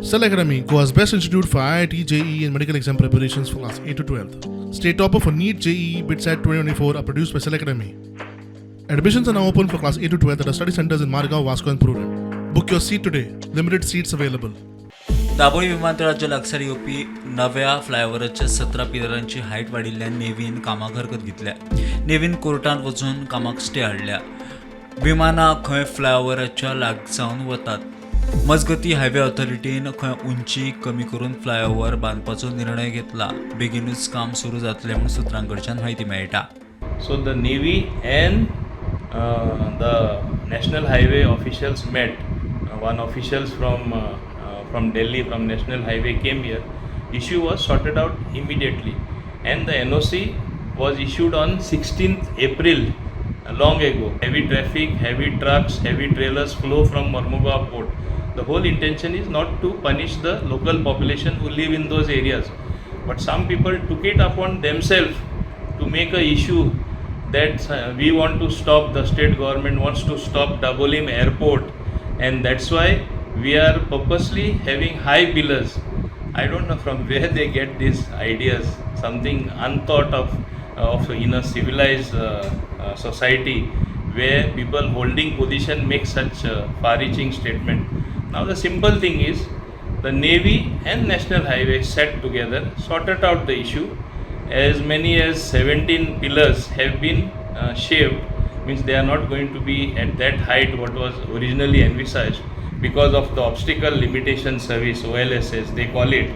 Cell Academy, Goa's best institute for IIT, JEE and medical exam preparations for class 8 to 12th. State topper for NEET, JEE, BITSAT 2024 are produced by Cell Academy. Admissions are now open for class 8 to 12th at our study centers in Margao, Vasco and Prudent. Book your seat today. Limited seats available. Dabolim विमानतळाच्या लागसार येवपी नव्या फ्लायओव्हराच्या 17 पिलरांची height वाडिल्ल्यान नेव्हीन कामाक हरकत घेतल्या. नेव्हीन कोर्टांत वचून कामाक स्टे हाडल्या. विमानां खंय फ्लायओव्हराच्या लागसावन वतात. मजगती हायवे ऑथॉरिटीन खंय उंची कमी करून फ्लायओव्हर बांदपाचो निर्णय घेतला. बेगीनूच काम सुरू जातलें म्हूण सुत्रांकडच्यान म्हायती मेळटा. So the Navy and the National Highway officials met. One officials from Delhi, from National Highway came here. Issue was sorted out immediately, and the NOC was issued on 16th April, long ago. Heavy traffic, heavy trucks, heavy trailers flow from Mormugaon port. The whole intention is not to punish the local population who live in those areas, but some people took it upon themselves to make a issue that we want to stop, the state government wants to stop Dabolim Airport, and that's why we are purposely having high pillars. I don't know from where they get these ideas, something unthought of in a civilized society where people holding position make such far-reaching statement. Now the simple thing is the Navy and National Highway sat together, sorted out the issue. As many as 17 pillars have been shaved, means they are not going to be at that height what was originally envisaged because of the obstacle limitation service, OLSS they call it,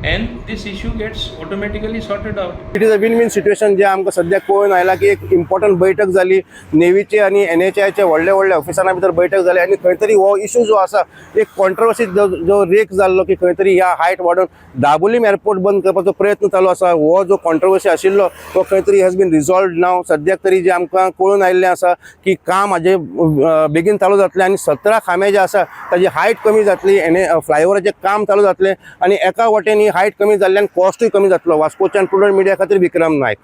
and this issue gets automatically sorted out. It is a win-win situation जे आमकां सद्या कळून आयला की एक important बैठक जाली नेव्हीचे आणि NHAI व्हडल्या व्हडल्या ऑफिसरां भितर बैठक जाली आणि खंय तरी हो इशू जो आसा एक कॉन्ट्रोवर्सी जो रेक जाल्लो की खंय तरी ह्या हायट वाडोवन दाबोलीम एअरपोर्ट बंद करपाचो प्रयत्न चालू आसा. हो जो कॉन्ट्रोवर्सी आशिल्लो तो खंय तरी हॅज बीन रिजॉल्वड नाव. सद्याक तरी जे आमकां कळून आयिल्लें आसा की काम हाजे बेगीन चालू जातलें आणि 17 खांबे जे आसा ताजी हायट कमी जातली. फ्लायओव्हराचें काम चालू जातलें आणि एका वटेन ही हायट कमी जाल्ल्यान कॉस्टूय कमी जातलो. वास्कोच्यान प्रुडंट मिडिया खातीर विक्रम नायक.